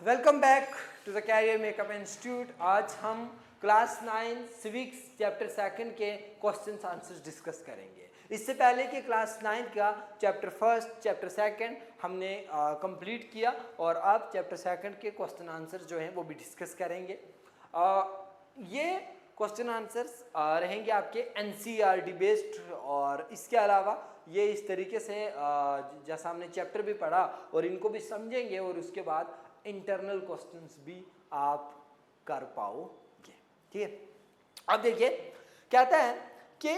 Welcome back to the career makeup institute. आज हम class 9 civics chapter second के questions answers discuss करेंगे। इससे पहले कि क्लास 9 का चैप्टर फर्स्ट चैप्टर सेकंड हमने कंप्लीट किया और अब चैप्टर सेकंड के क्वेश्चन आंसर्स जो हैं वो भी डिस्कस करेंगे। ये क्वेश्चन आंसर्स रहेंगे आपके एनसीईआरटी बेस्ड और इसके अलावा ये इस तरीके से जैसा हमने चैप्टर भी पढ़ा और इनको भी समझेंगे और उसके बाद इंटरनल क्वेश्चंस भी आप कर पाओगे। ठीक है, अब देखिए कहता है कि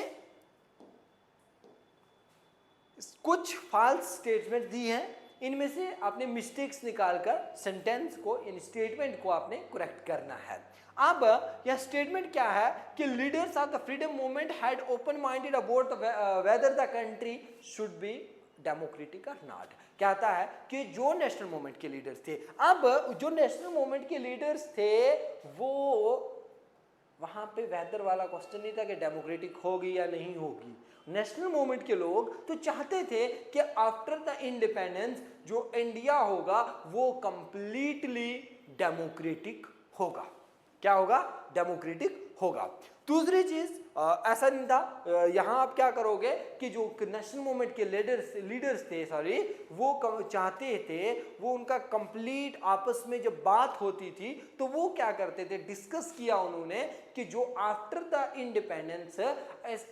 कुछ फॉल्स स्टेटमेंट दी हैं, इनमें से आपने मिस्टेक्स निकालकर सेंटेंस को इन स्टेटमेंट को आपने करेक्ट करना है। अब यह स्टेटमेंट क्या है कि leaders of the freedom movement had open minded about whether the country should be democratic और नॉट। कहता है कि जो नेशनल मूवमेंट के लीडर्स थे, अब जो नेशनल मूवमेंट के लीडर्स थे वो वहां पे वेदर वाला क्वेश्चन नहीं था कि डेमोक्रेटिक होगी या नहीं होगी। नेशनल मूवमेंट के लोग तो चाहते थे कि आफ्टर द इंडिपेंडेंस जो इंडिया होगा वो कंप्लीटली डेमोक्रेटिक होगा। क्या होगा? डेमोक्रेटिक होगा। दूसरी चीज ऐसा नहीं था। यहां आप क्या करोगे कि जो नेशनल मूवमेंट के लीडर्स थे वो चाहते थे, वो उनका कंप्लीट आपस में जब बात होती थी तो वो क्या करते थे, डिस्कस किया उन्होंने कि जो आफ्टर द इंडिपेंडेंस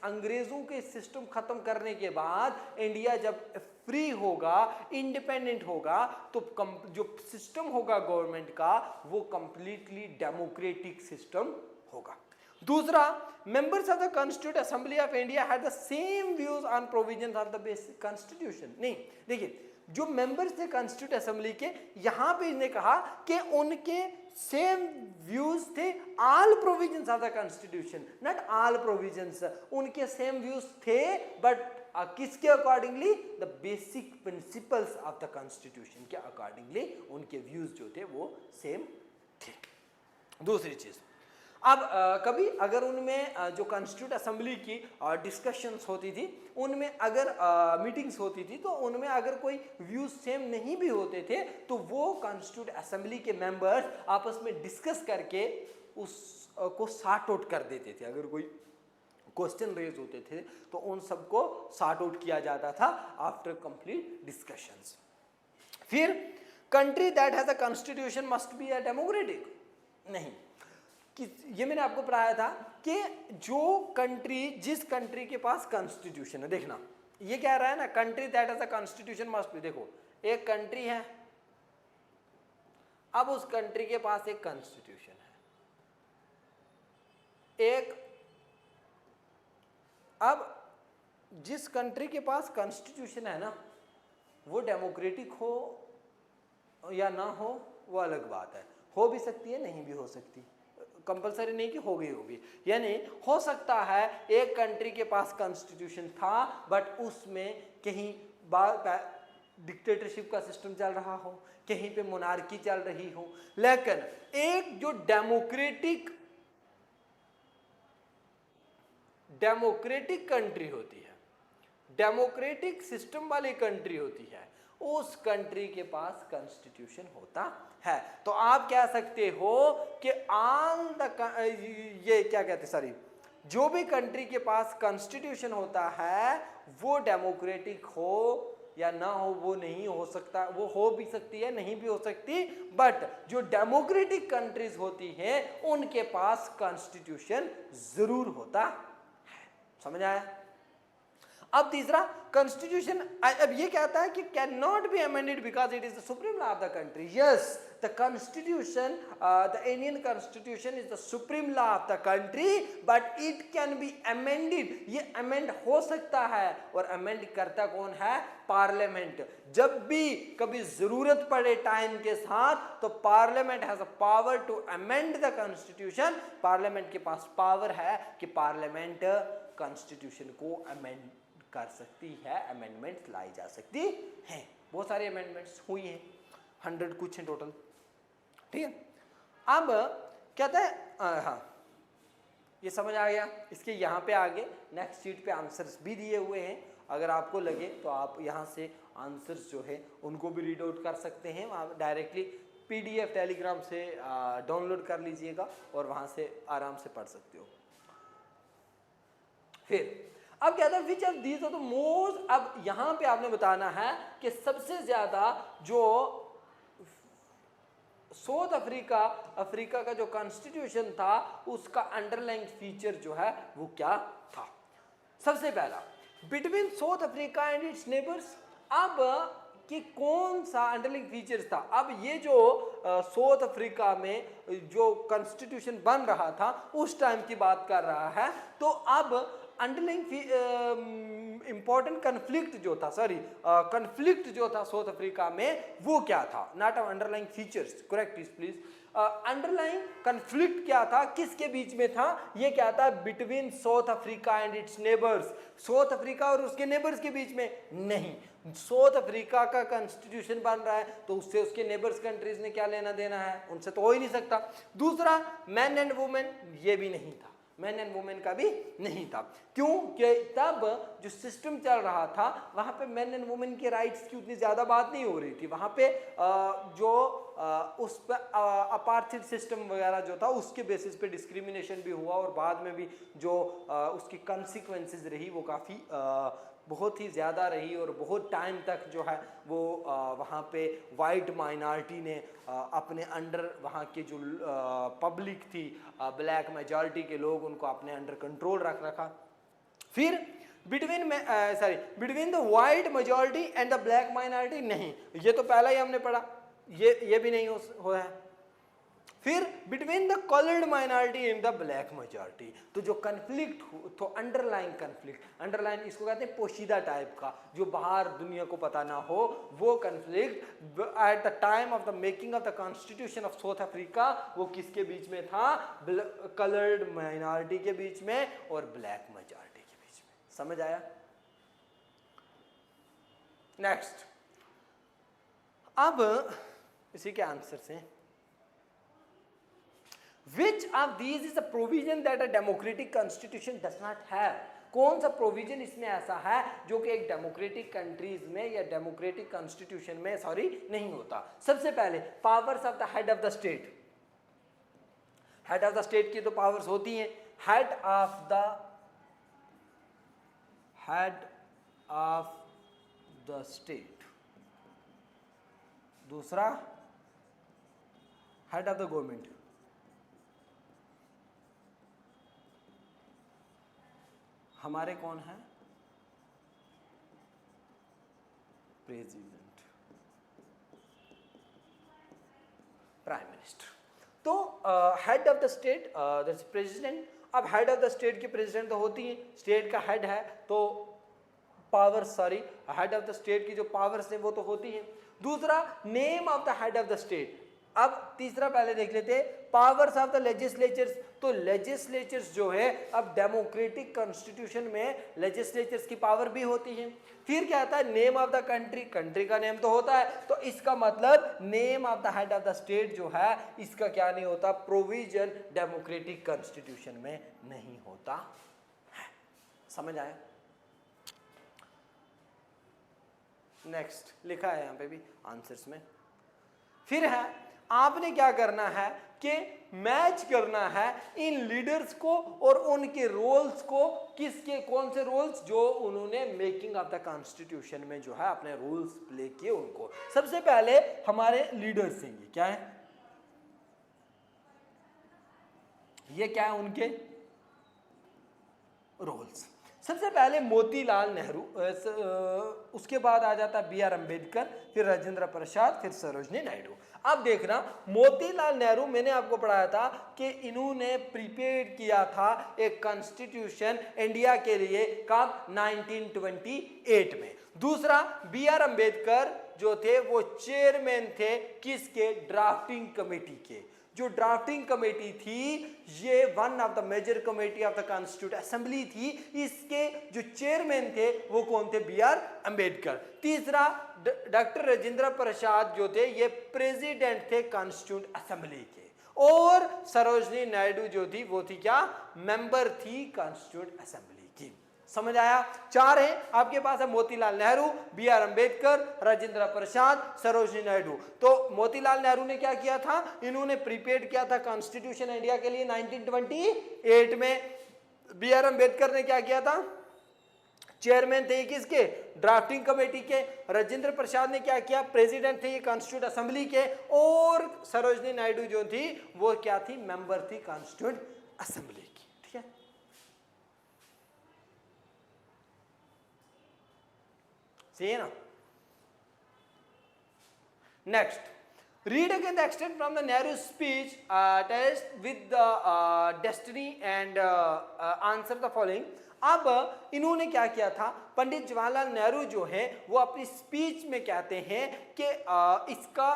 अंग्रेजों के सिस्टम खत्म करने के बाद इंडिया जब फ्री होगा, इंडिपेंडेंट होगा, तो जो सिस्टम होगा गवर्नमेंट का वो कंप्लीटली डेमोक्रेटिक सिस्टम होगा। दूसरा, members of the constitute assembly of India had the same views on provisions of the basic constitution. नहीं, देखिए जो मेंबर्स थे कॉन्स्टिट्यूट असेंबली के, यहां पे इन्हें कहा कि उनके सेम व्यूज थे all provisions of the constitution, not all provisions. उनके सेम व्यूज थे बट किसके accordingly? The basic principles of the constitution के अकॉर्डिंगली उनके व्यूज जो थे वो सेम थे। दूसरी चीज, अब कभी अगर उनमें जो कॉन्स्टिट्यूट असेंबली की डिस्कशंस होती थी, उनमें अगर मीटिंग्स होती थी तो उनमें अगर कोई व्यूज सेम नहीं भी होते थे तो वो कॉन्स्टिट्यूट असेंबली के मेंबर्स आपस में डिस्कस करके उसको सॉर्ट आउट कर देते थे। अगर कोई क्वेश्चन रेज होते थे तो उन सबको सॉर्ट आउट किया जाता था आफ्टर कंप्लीट डिस्कशंस। फिर country that has a constitution must be a democratic. नहीं, कि ये मैंने आपको पढ़ाया था कि जो कंट्री, जिस कंट्री के पास कॉन्स्टिट्यूशन है, देखना ये कह रहा है ना, country that has a constitution must be. देखो एक कंट्री है, अब उस कंट्री के पास एक कॉन्स्टिट्यूशन है, अब जिस कंट्री के पास कॉन्स्टिट्यूशन है ना, वो डेमोक्रेटिक हो या ना हो वो अलग बात है। हो भी सकती है, नहीं भी हो सकती, कंपलसरी नहीं कि हो गई होगी। यानी हो सकता है एक कंट्री के पास कॉन्स्टिट्यूशन था बट उसमें कहीं डिक्टेटरशिप का सिस्टम चल रहा हो, कहीं पे मोनार्की चल रही हो, लेकिन एक जो डेमोक्रेटिक कंट्री होती है, डेमोक्रेटिक सिस्टम वाली कंट्री होती है, उस कंट्री के पास कॉन्स्टिट्यूशन होता है। तो आप कह सकते हो कि ऑल द ये क्या कहते, सॉरी, जो भी कंट्री के पास कॉन्स्टिट्यूशन होता है वो डेमोक्रेटिक हो या ना हो वो नहीं हो सकता, वो हो भी सकती है, नहीं भी हो सकती, बट जो डेमोक्रेटिक कंट्रीज होती हैं उनके पास कॉन्स्टिट्यूशन जरूर होता है। समझ आया? अब तीसरा, कॉन्स्टिट्यूशन अब ये कहता है कि can not be amended because it is the supreme law of the country. Yes, the constitution, the Indian constitution is the supreme law of the country but it can be amended. ये amend हो सकता है और amend करता कौन है? Parliament. जब भी कभी जरूरत पड़े टाइम के साथ तो parliament has a power to amend the constitution. Parliament के पास पावर है कि पार्लियामेंट कॉन्स्टिट्यूशन को अमेंड कर सकती है, अमेंडमेंट्स लाई जा सकती हैं। बहुत सारे अमेंडमेंट्स हुई हैं, 100 कुछ हैं टोटल। ठीक है, अब कहता है हाँ ये समझ आ गया। इसके यहाँ पे आगे नेक्स्ट शीट पे आंसर्स भी दिए हुए हैं, अगर आपको लगे तो आप यहाँ से आंसर्स जो है उनको भी रीड आउट कर सकते हैं। वहाँ डायरेक्टली PDF टेलीग्राम से डाउनलोड कर लीजिएगा और वहां से आराम से पढ़ सकते हो। फिर अब क्या था, which of these are the most, अब यहां पे आपने बताना है कि सबसे ज्यादा जो साउथ अफ्रीका का जो कॉन्स्टिट्यूशन था उसका अंडरलाइंग फीचर जो है वो क्या था। सबसे पहला, between south Africa and it's neighbours. अब कि कौन सा अंडरलाइंग फीचर्स था। अब ये जो साउथ अफ्रीका में जो कॉन्स्टिट्यूशन बन रहा था उस टाइम की बात कर रहा है। तो अब अंडरलाइंग इंपॉर्टेंट कन्फ्लिक्ट जो था, कन्फ्लिक्ट जो था साउथ अफ्रीका में वो क्या था, not underlying features, correct please. Underlying conflict क्या था, किसके बीच में था, ये क्या था, between south Africa and it's neighbours, south Africa और उसके नेबर्स के बीच में नहीं। साउथ अफ्रीका का कॉन्स्टिट्यूशन बन रहा है तो उससे उसके नेबर्स कंट्रीज ने क्या लेना देना है, उनसे तो हो ही नहीं सकता। दूसरा, मैन एंड वुमेन, ये भी नहीं था, मैन एंड वुमेन का भी नहीं था। क्यों कि तब जो सिस्टम चल रहा था वहां पे मैन एंड वुमेन के राइट्स की उतनी ज्यादा बात नहीं हो रही थी। वहां पे जो उस पर अपार्थाइड सिस्टम वगैरह जो था उसके बेसिस पे डिस्क्रिमिनेशन भी हुआ और बाद में भी जो उसकी कॉन्सिक्वेंसेस रही वो काफ़ी बहुत ही ज़्यादा रही और बहुत टाइम तक जो है वो वहाँ पे वाइट माइनॉरिटी ने अपने अंडर, वहाँ के जो पब्लिक थी, ब्लैक मेजॉरिटी के लोग, उनको अपने अंडर कंट्रोल रखा। फिर between the white majority and the black minority, नहीं, ये तो पहला ही हमने पढ़ा, ये भी नहीं हो है। फिर between the coloured minority and the black majority, तो जो कन्फ्लिक्ट तो अंडरलाइन कन्फ्लिक्ट, अंडरलाइन इसको कहते हैं पोशीदा टाइप का, जो बाहर दुनिया को पता ना हो, वो conflict at the time of the making of the constitution of south Africa वो किसके बीच में था, कलर्ड माइनॉरिटी के बीच में और ब्लैक मेजॉरिटी के बीच में। समझ आया। नेक्स्ट, अब इसी के आंसर से, Which of these is a provision that a democratic constitution does not have? कौन सा प्रोविजन इसमें ऐसा है जो कि एक डेमोक्रेटिक कंट्रीज में या डेमोक्रेटिक कॉन्स्टिट्यूशन में नहीं होता। सबसे पहले, powers of the head of the state. Head of the state की तो पावर्स होती हैं, हेड ऑफ द स्टेट। दूसरा, हेड ऑफ द गवर्नमेंट। हमारे कौन है, प्रेसिडेंट, प्राइम मिनिस्टर। तो head of the state that's president. अब हेड ऑफ द स्टेट की प्रेसिडेंट तो होती है, स्टेट का हेड है तो powers, head of the state की जो पावर्स है वो तो होती है। दूसरा, name of the head of the state. अब तीसरा पहले देख लेते हैं, पावर्स ऑफ द लेजिस्लेचर्स। तो लेजिस्लेचर्स जो है, अब डेमोक्रेटिक कॉन्स्टिट्यूशन में लेजिस्लेचर्स की पावर भी होती है। फिर क्या आता है, name of the country, country का नेम तो होता है, तो इसका मतलब name of the head of the state जो है इसका क्या नहीं होता, प्रोविजन डेमोक्रेटिक कॉन्स्टिट्यूशन में नहीं होता है। समझ आया। नेक्स्ट लिखा है यहां पे भी आंसर्स में। फिर है, आपने क्या करना है कि मैच करना है इन लीडर्स को और उनके रोल्स को, किसके कौन से रोल्स जो उन्होंने मेकिंग ऑफ द कॉन्स्टिट्यूशन में जो है अपने रोल्स प्ले किए उनको। सबसे पहले हमारे लीडर्स हैं, ये क्या है, ये क्या है उनके रोल्स। सबसे पहले मोतीलाल नेहरू, उसके बाद आ जाता है BR अम्बेडकर, फिर राजेंद्र प्रसाद, फिर सरोजनी नायडू। अब देखना, मोतीलाल नेहरू मैंने आपको पढ़ाया था कि इन्होंने प्रिपेयर किया था एक कॉन्स्टिट्यूशन इंडिया के लिए कब, 1928 में। दूसरा, BR अम्बेडकर जो थे वो चेयरमैन थे किसके, ड्राफ्टिंग कमेटी के। जो ड्राफ्टिंग कमेटी थी ये one of the major committee of the constitute assembly थी, इसके जो चेयरमैन थे वो कौन थे, BR अम्बेडकर। तीसरा, डॉक्टर राजेंद्र प्रसाद जो थे ये प्रेसिडेंट थे कॉन्स्टिट्यूट असेंबली के, और सरोजनी नायडू जो थी वो थी क्या, मेंबर थी कॉन्स्टिट्यूट असेंबली की। समझ आया? 4 हैं आपके पास है मोतीलाल नेहरू, बी आर अम्बेडकर, राजेंद्र प्रसाद, सरोजिनी नायडू। तो मोतीलाल नेहरू ने क्या किया था, इन्होंने प्रिपेयर किया था कॉन्स्टिट्यूशन इंडिया के लिए 1928 में। बी आर अम्बेडकर ने क्या किया था, चेयरमैन थे किसके, ड्राफ्टिंग कमेटी के। राजेंद्र प्रसाद ने क्या किया, प्रेसिडेंट थे कॉन्स्टिट्यूट असेंबली के। और सरोजिनी नायडू जो थी वो क्या थी, मेंबर थी कॉन्स्टिट्यूट असेंबली की। ठीक है, सही है ना? Next, read again the extract from the Nehru speech test with the destiny and answer the following। अब इन्होंने क्या किया था, पंडित जवाहरलाल नेहरू जो है वो अपनी स्पीच में कहते हैं कि इसका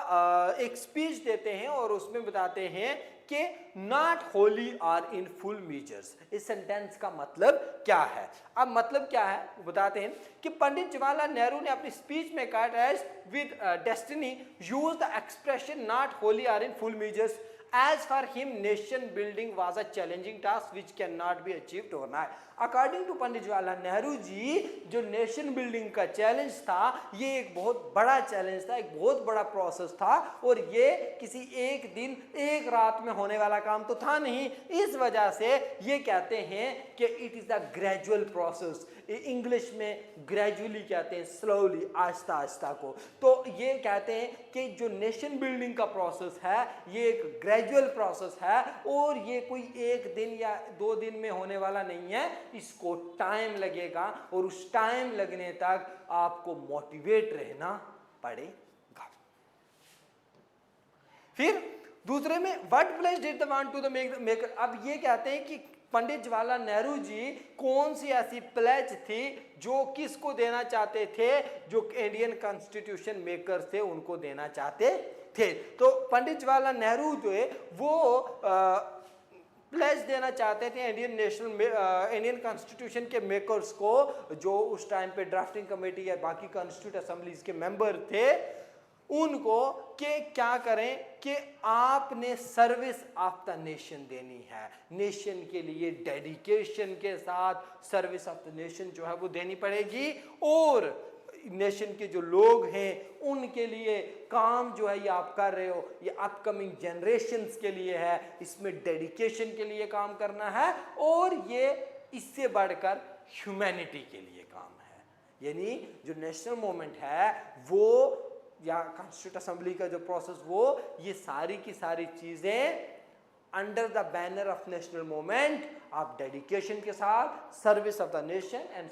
एक स्पीच देते हैं और उसमें बताते हैं कि not wholly or in full measures. इस सेंटेंस का मतलब क्या है? अब मतलब क्या है वो बताते हैं कि पंडित जवाहरलाल नेहरू ने अपनी स्पीच में कहा with destiny use the expression not wholly or in full measures. As for him, nation building was a challenging task which cannot be achieved overnight। According to Pandit Jawaharlal Nehru ji, जो नेशन बिल्डिंग का चैलेंज था ये एक बहुत बड़ा challenge था, एक बहुत बड़ा प्रोसेस था, और ये किसी एक दिन एक रात में होने वाला काम तो था नहीं। इस वजह से ये कहते हैं कि it is the gradual process. English में ग्रेजुअली कहते हैं, स्लोली, आहिस्ता आहिस्ता को। तो ये कहते हैं कि जो नेशन बिल्डिंग का प्रोसेस है ये एक ग्रेजुअल प्रोसेस है, और ये कोई एक दिन या 2 दिन में होने वाला नहीं है, इसको टाइम लगेगा, और उस टाइम लगने तक आपको मोटिवेट रहना पड़ेगा। फिर दूसरे में what place did the want to the maker. अब ये कहते हैं कि पंडित जवाहरलाल नेहरू जी कौन सी ऐसी प्लेज थी जो किसको देना चाहते थे, जो इंडियन कॉन्स्टिट्यूशन मेकर थे उनको देना चाहते थे। तो पंडित जवाहरलाल नेहरू जो है वो प्लेज देना चाहते थे इंडियन कॉन्स्टिट्यूशन के मेकर्स को, जो उस टाइम पे ड्राफ्टिंग कमेटी या बाकी कॉन्स्टिट्यूट असेंबलीज के मेंबर थे, उनको कि क्या करें कि आपने सर्विस ऑफ द नेशन देनी है, नेशन के लिए डेडिकेशन के साथ सर्विस ऑफ द नेशन जो है वो देनी पड़ेगी, और नेशन के जो लोग हैं उनके लिए काम जो है ये आप कर रहे हो, ये अपकमिंग जनरेशन्स के लिए है, इसमें डेडिकेशन के लिए काम करना है, और ये इससे बढ़कर ह्यूमैनिटी के लिए काम है। यानी जो नेशनल मूवमेंट है वो या कॉन्स्टिट्यूट असेंबली का जो प्रोसेस, वो ये सारी की सारी चीजें under the banner of national movement आप डेडिकेशन के साथ service of the nation and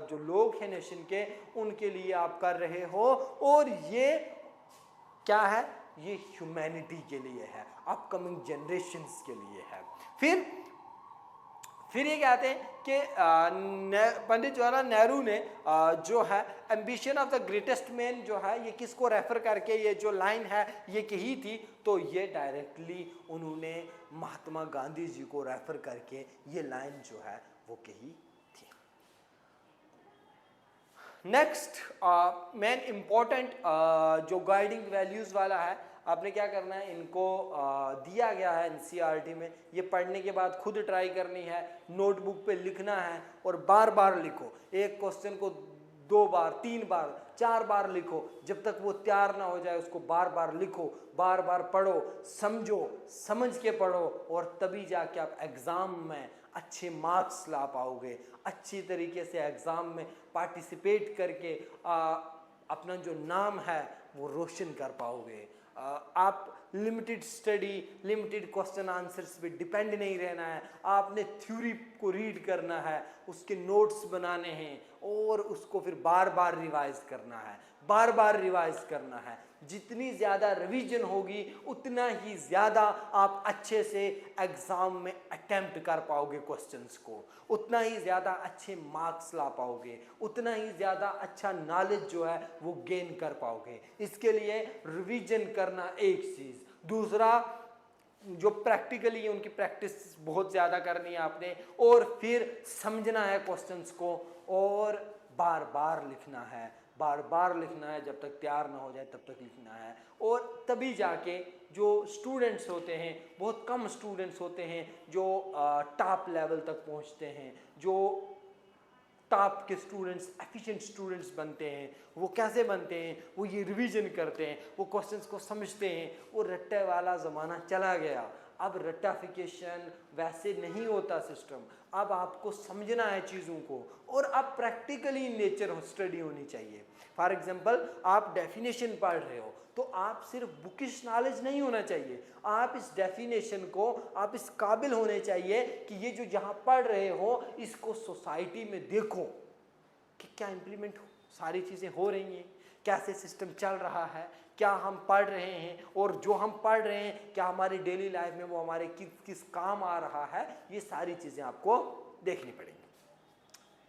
जो लोग हैं नेशन के उनके लिए आप कर रहे हो, और ये क्या है, ये ह्यूमैनिटी के लिए है, अपकमिंग जनरेशन्स के लिए है। फिर ये कहते हैं कि पंडित जवाहरलाल नेहरू ने जो है ambition of the greatest man जो है ये किसको रेफर करके ये जो लाइन है ये कही थी, तो ये डायरेक्टली उन्होंने महात्मा गांधी जी को रेफर करके ये लाइन जो है वो कही थी। नेक्स्ट मेन इंपॉर्टेंट जो गाइडिंग वैल्यूज वाला है, आपने क्या करना है, इनको दिया गया है एनसीईआरटी में, ये पढ़ने के बाद खुद ट्राई करनी है, नोटबुक पे लिखना है और बार बार लिखो। एक क्वेश्चन को 2 बार 3 बार 4 बार लिखो, जब तक वो तैयार ना हो जाए उसको बार बार लिखो, बार बार पढ़ो, समझो, समझ के पढ़ो, और तभी जाके आप एग्ज़ाम में अच्छे मार्क्स ला पाओगे, अच्छी तरीके से एग्ज़ाम में पार्टिसिपेट करके अपना जो नाम है वो रोशन कर पाओगे। आप limited study, limited question answers पे डिपेंड नहीं रहना है, आपने थ्योरी को रीड करना है, उसके नोट्स बनाने हैं, और उसको फिर बार बार रिवाइज करना है, बार बार रिवाइज करना है। जितनी ज़्यादा रिवीजन होगी उतना ही ज़्यादा आप अच्छे से एग्ज़ाम में अटेम्प्ट कर पाओगे क्वेश्चंस को, उतना ही ज़्यादा अच्छे मार्क्स ला पाओगे, उतना ही ज़्यादा अच्छा नॉलेज जो है वो गेन कर पाओगे। इसके लिए रिवीजन करना एक चीज़, दूसरा जो प्रैक्टिकली उनकी प्रैक्टिस बहुत ज़्यादा करनी है आपने, और फिर समझना है क्वेश्चंस को, और बार बार लिखना है, बार बार लिखना है, जब तक तैयार ना हो जाए तब तक लिखना है। और तभी जाके जो स्टूडेंट्स होते हैं, बहुत कम स्टूडेंट्स होते हैं जो टॉप लेवल तक पहुंचते हैं, जो टॉप के स्टूडेंट्स, एफिशिएंट स्टूडेंट्स बनते हैं। वो कैसे बनते हैं? वो ये रिवीजन करते हैं, वो क्वेश्चंस को समझते हैं। वो रट्टे वाला ज़माना चला गया। अब रट्टाफिकेशन वैसे नहीं होता सिस्टम। अब आपको समझना है चीज़ों को, और अब प्रैक्टिकली नेचर स्टडी होनी चाहिए। फॉर एग्जाम्पल, आप डेफिनेशन पढ़ रहे हो तो आप सिर्फ बुकिश नॉलेज नहीं होना चाहिए। आप इस डेफिनेशन को, आप इस काबिल होने चाहिए कि ये जो जहाँ पढ़ रहे हो इसको सोसाइटी में देखो कि क्या इम्प्लीमेंट सारी चीज़ें हो रही हैं, कैसे सिस्टम चल रहा है, क्या हम पढ़ रहे हैं, और जो हम पढ़ रहे हैं क्या हमारी डेली लाइफ में वो हमारे किस काम आ रहा है। ये सारी चीज़ें आपको देखनी पड़ेंगी।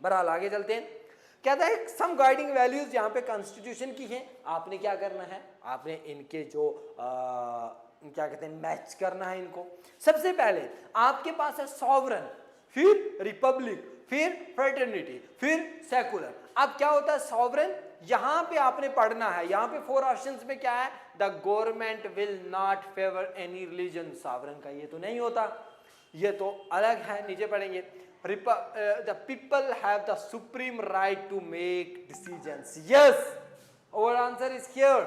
बहरहाल आगे चलते हैं। कहता है सम गाइडिंग वैल्यूज यहाँ पे कॉन्स्टिट्यूशन की हैं। आपने क्या करना है? आपने इनके जो क्या कहते हैं, मैच करना है इनको। सबसे पहले आपके पास है सॉवरन, फिर रिपब्लिक, फिर फ्रेटर्निटी, फिर सेकुलर। अब क्या होता है सॉवरन? यहां पे आपने पढ़ना है, यहां पे 4 ऑप्शंस में क्या है? The government will not favour any religion. Sovereign का ये तो नहीं होता, ये तो अलग है, नीचे पढ़ेंगे। The people have the supreme right to make decisions. Yes, our answer is here.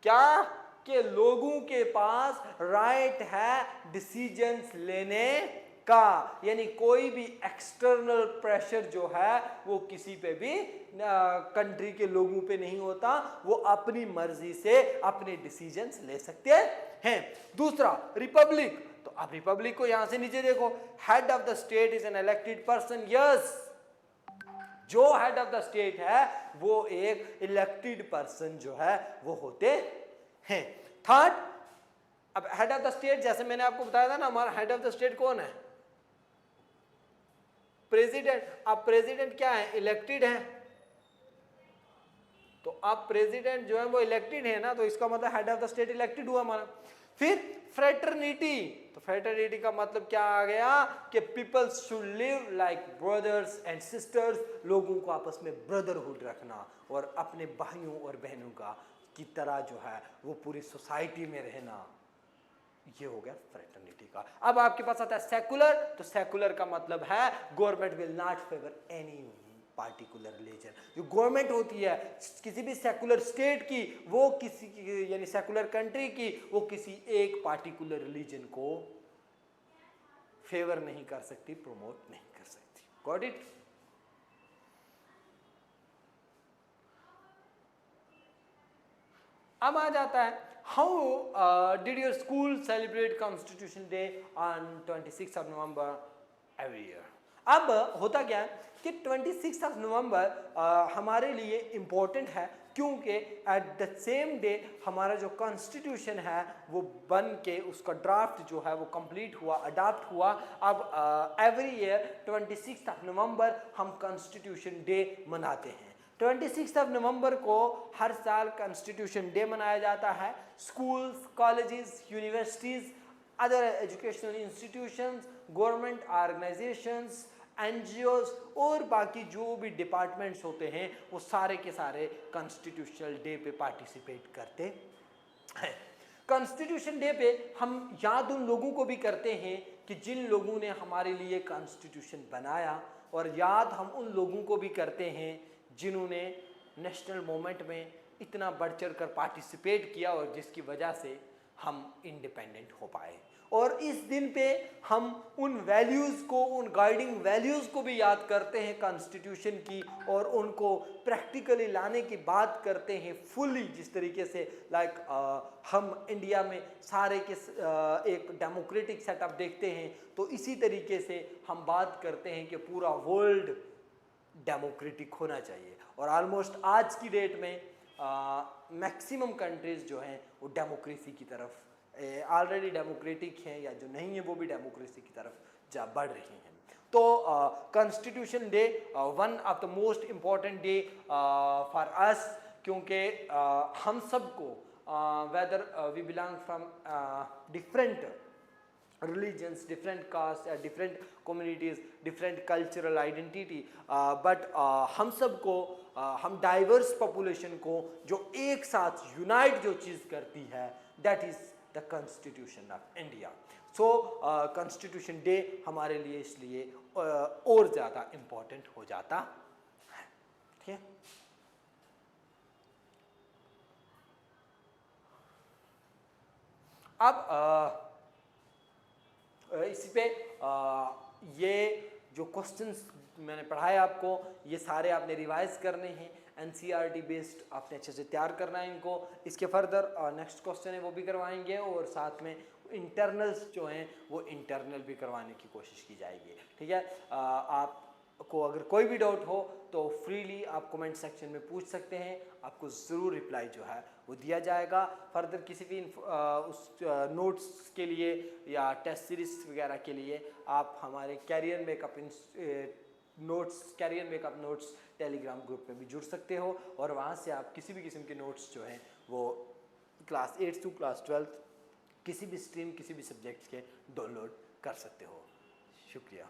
क्या? कि लोगों के पास राइट है डिसीजंस लेने का, यानी कोई भी एक्सटर्नल प्रेशर जो है वो किसी पे भी कंट्री के लोगों पे नहीं होता। वो अपनी मर्जी से अपने डिसीजंस ले सकते हैं। दूसरा रिपब्लिक, तो आप रिपब्लिक को यहां से नीचे देखो। Head of the state is an elected person. Yes, जो हेड ऑफ द स्टेट है वो एक इलेक्टेड पर्सन जो है वो होते हैं। थर्ड, अब हेड ऑफ द स्टेट, जैसे मैंने आपको बताया था ना, हमारा हेड ऑफ द स्टेट कौन है? प्रेसिडेंट। अब प्रेसिडेंट क्या है? इलेक्टेड है। तो अब प्रेसिडेंट जो है वो इलेक्टेड है ना, तो इसका मतलब head of the state elected हुआ हमारा। फिर फ्रेटर्निटी, तो फ्रेटर्निटी का मतलब क्या आ गया? कि peoples should live like brothers and sisters. लोगों को आपस में ब्रदरहुड रखना और अपने भाइयों और बहनों का की तरह जो है वो पूरी सोसाइटी में रहना। ये हो गया फ्रेटर्निटी का। अब आपके पास आता है सेकुलर, तो सेकुलर का मतलब है government will not favour any particular religion. जो गवर्नमेंट होती है किसी भी सेकुलर स्टेट की, वो किसी यानी सेकुलर कंट्री की, वो किसी एक पार्टिकुलर रिलीजन को फेवर नहीं कर सकती, प्रमोट नहीं कर सकती। Got it? अब आ जाता है how did your school celebrate constitution day on 26 of November every year. अब होता क्या है कि 26 ऑफ नवंबर हमारे लिए इम्पोर्टेंट है, क्योंकि एट द सेम डे हमारा जो कॉन्स्टिट्यूशन है वो बन के उसका ड्राफ्ट जो है वो कंप्लीट हुआ, अडॉप्ट हुआ। अब एवरी ईयर 26 ऑफ नवंबर हम कॉन्स्टिट्यूशन डे मनाते हैं। 26 ऑफ नवंबर को हर साल कॉन्स्टिट्यूशन डे मनाया जाता है। Schools, colleges, universities, other educational institutions, government organisations, NGOs और बाकी जो भी डिपार्टमेंट्स होते हैं वो सारे के सारे कॉन्स्टिट्यूशनल डे पे पार्टिसिपेट करते हैं। कॉन्स्टिट्यूशन डे पे हम याद उन लोगों को भी करते हैं कि जिन लोगों ने हमारे लिए कॉन्स्टिट्यूशन बनाया, और याद हम उन लोगों को भी करते हैं जिन्होंने नेशनल मूवमेंट में इतना बढ़ चढ़ कर पार्टिसिपेट किया और जिसकी वजह से हम इंडिपेंडेंट हो पाए। और इस दिन पे हम उन वैल्यूज़ को, उन गाइडिंग वैल्यूज़ को भी याद करते हैं कॉन्स्टिट्यूशन की, और उनको प्रैक्टिकली लाने की बात करते हैं फुली। जिस तरीके से हम इंडिया में सारे के एक डेमोक्रेटिक सेटअप देखते हैं, तो इसी तरीके से हम बात करते हैं कि पूरा वर्ल्ड डेमोक्रेटिक होना चाहिए। और ऑलमोस्ट आज की डेट में मैक्सिमम कंट्रीज़ जो हैं वो डेमोक्रेसी की तरफ ऑलरेडी डेमोक्रेटिक हैं, या जो नहीं है वो भी डेमोक्रेसी की तरफ जा बढ़ रही हैं। तो constitution day one of the most important day for us, क्योंकि हम सबको whether we belong from different religions, different caste, different communities, different cultural identity, but हम सबको हम डाइवर्स पॉपुलेशन को जो एक साथ यूनाइट जो चीज़ करती है, that is the constitution of India. So constitution day हमारे लिए इसलिए और ज़्यादा इम्पोर्टेंट हो जाता है। ठीक है, अब इसी पे ये जो क्वेश्चंस मैंने पढ़ाए आपको, ये सारे आपने रिवाइज करने हैं, एनसीईआरटी बेस्ड आपने अच्छे से तैयार करना है इनको। इसके फर्दर नेक्स्ट क्वेश्चन है वो भी करवाएंगे, और साथ में इंटरनल्स जो हैं वो इंटरनल भी करवाने की कोशिश की जाएगी। ठीक है, आपको अगर कोई भी डाउट हो तो फ्रीली आप कमेंट सेक्शन में पूछ सकते हैं, आपको ज़रूर रिप्लाई जो है वो दिया जाएगा। फर्दर किसी भी उस नोट्स के लिए या टेस्ट सीरीज वगैरह के लिए आप हमारे career makeup notes Telegram group में भी जुड़ सकते हो, और वहाँ से आप किसी भी किस्म के नोट्स जो हैं वो क्लास 8 टू क्लास 12 किसी भी स्ट्रीम किसी भी सब्जेक्ट्स के डाउनलोड कर सकते हो। शुक्रिया।